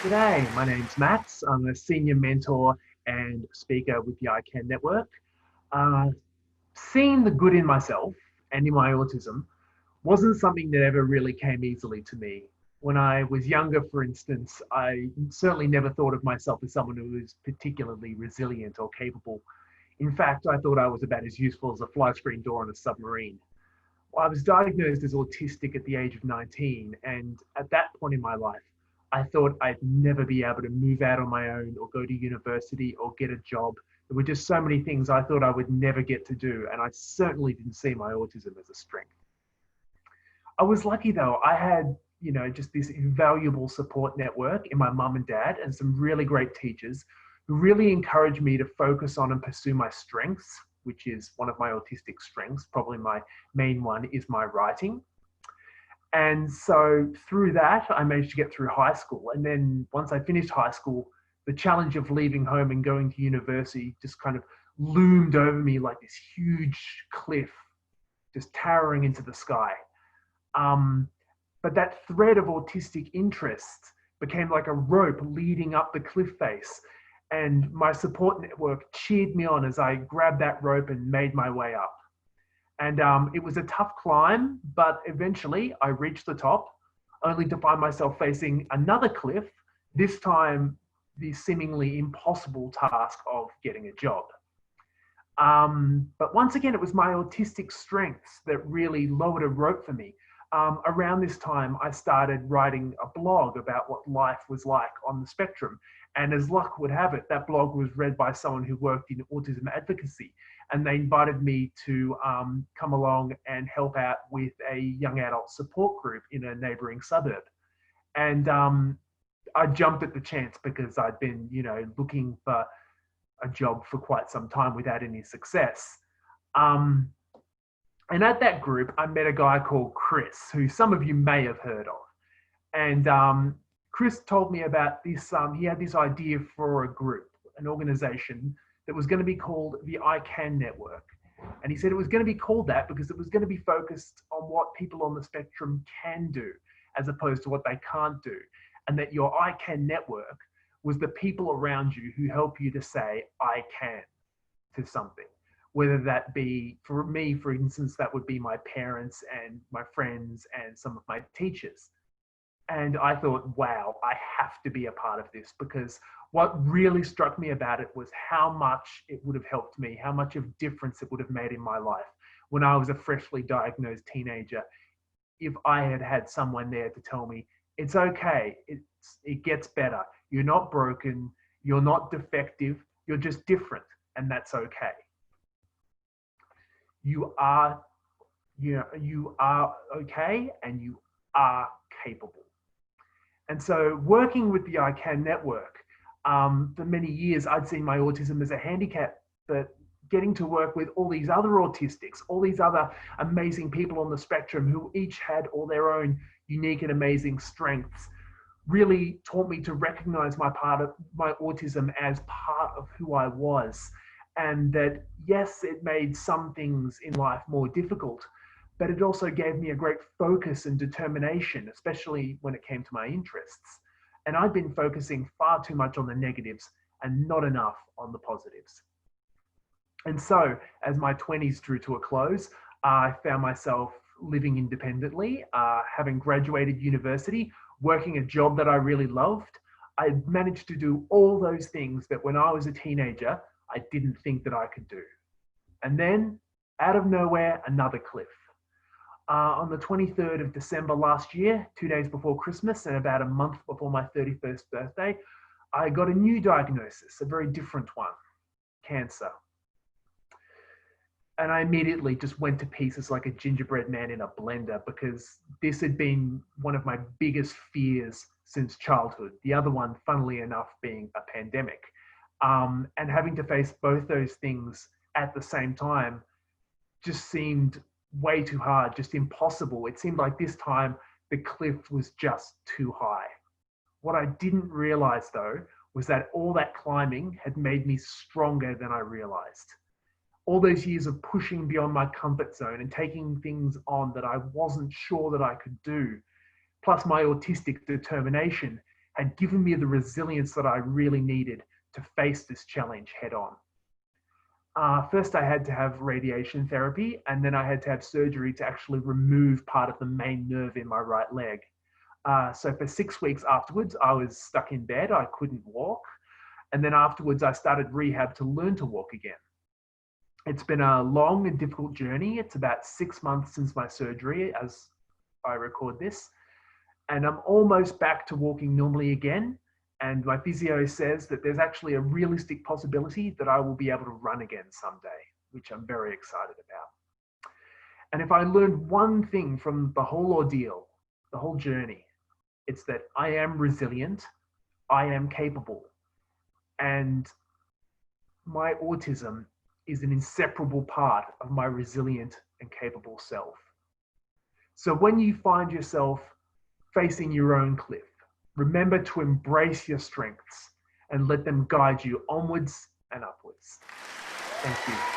G'day, my name's Max. I'm a senior mentor and speaker with the ICANN network. Uh, Seeing the good in myself and in my autism wasn't something that ever really came easily to me. When I was younger, for instance, I certainly never thought of myself as someone who was particularly resilient or capable. In fact, I thought I was about as useful as a fly screen door on a submarine. Well, I was diagnosed as autistic at the age of 19, and at that point in my life, I thought I'd never be able to move out on my own or go to university or get a job. There were just so many things I thought I would never get to do, and I certainly didn't see my autism as a strength. I was lucky though. I had, just this invaluable support network in my mum and dad and some really great teachers who really encouraged me to focus on and pursue my strengths, which is one of my autistic strengths. Probably my main one is my writing. And so through that, I managed to get through high school. And then once I finished high school, the challenge of leaving home and going to university just kind of loomed over me like this huge cliff, just towering into the sky. But that thread of autistic interest became like a rope leading up the cliff face. And my support network cheered me on as I grabbed that rope and made my way up. And it was a tough climb, but eventually I reached the top, only to find myself facing another cliff, this time the seemingly impossible task of getting a job. But once again, it was my autistic strengths that really lowered a rope for me. Around this time, I started writing a blog about what life was like on the spectrum. And as luck would have it, that blog was read by someone who worked in autism advocacy. And they invited me to come along and help out with a young adult support group in a neighboring suburb. And I jumped at the chance because I'd been, looking for a job for quite some time without any success. And at that group, I met a guy called Chris, who some of you may have heard of. And Chris told me about this. He had this idea for a group, an organization that was going to be called the ICANN network. And he said it was going to be called that because it was going to be focused on what people on the spectrum can do as opposed to what they can't do. And that your ICANN network was the people around you who help you to say, I can to something. Whether that be, for me, for instance, that would be my parents and my friends and some of my teachers. And I thought, wow, I have to be a part of this, because what really struck me about it was how much it would have helped me, how much of difference it would have made in my life when I was a freshly diagnosed teenager. If I had had someone there to tell me, it's okay, it gets better, you're not broken, you're not defective, you're just different, and that's okay. You are okay, and you are capable. And so working with the ICANN network, for many years, I'd seen my autism as a handicap, but getting to work with all these other autistics, all these other amazing people on the spectrum who each had all their own unique and amazing strengths, really taught me to recognize my autism as part of who I was. And that, yes, it made some things in life more difficult, but it also gave me a great focus and determination, especially when it came to my interests. And I'd been focusing far too much on the negatives and not enough on the positives. And so, as my 20s drew to a close, I found myself living independently, having graduated university, working a job that I really loved. I managed to do all those things that when I was a teenager, I didn't think that I could do. And then, out of nowhere, another cliff. On the 23rd of December last year, 2 days before Christmas and about a month before my 31st birthday, I got a new diagnosis, a very different one, cancer. And I immediately just went to pieces like a gingerbread man in a blender, because this had been one of my biggest fears since childhood. The other one, funnily enough, being a pandemic. And having to face both those things at the same time just seemed way too hard, just impossible. It seemed like this time the cliff was just too high. What I didn't realize though was that all that climbing had made me stronger than I realized. All those years of pushing beyond my comfort zone and taking things on that I wasn't sure that I could do, plus my autistic determination, had given me the resilience that I really needed to face this challenge head on. First, I had to have radiation therapy, and then I had to have surgery to actually remove part of the main nerve in my right leg. So for 6 weeks afterwards, I was stuck in bed. I couldn't walk. And then afterwards, I started rehab to learn to walk again. It's been a long and difficult journey. It's about 6 months since my surgery as I record this. And I'm almost back to walking normally again. And my physio says that there's actually a realistic possibility that I will be able to run again someday, which I'm very excited about. And if I learned one thing from the whole ordeal, the whole journey, it's that I am resilient, I am capable, and my autism is an inseparable part of my resilient and capable self. So when you find yourself facing your own cliff, remember to embrace your strengths and let them guide you onwards and upwards. Thank you.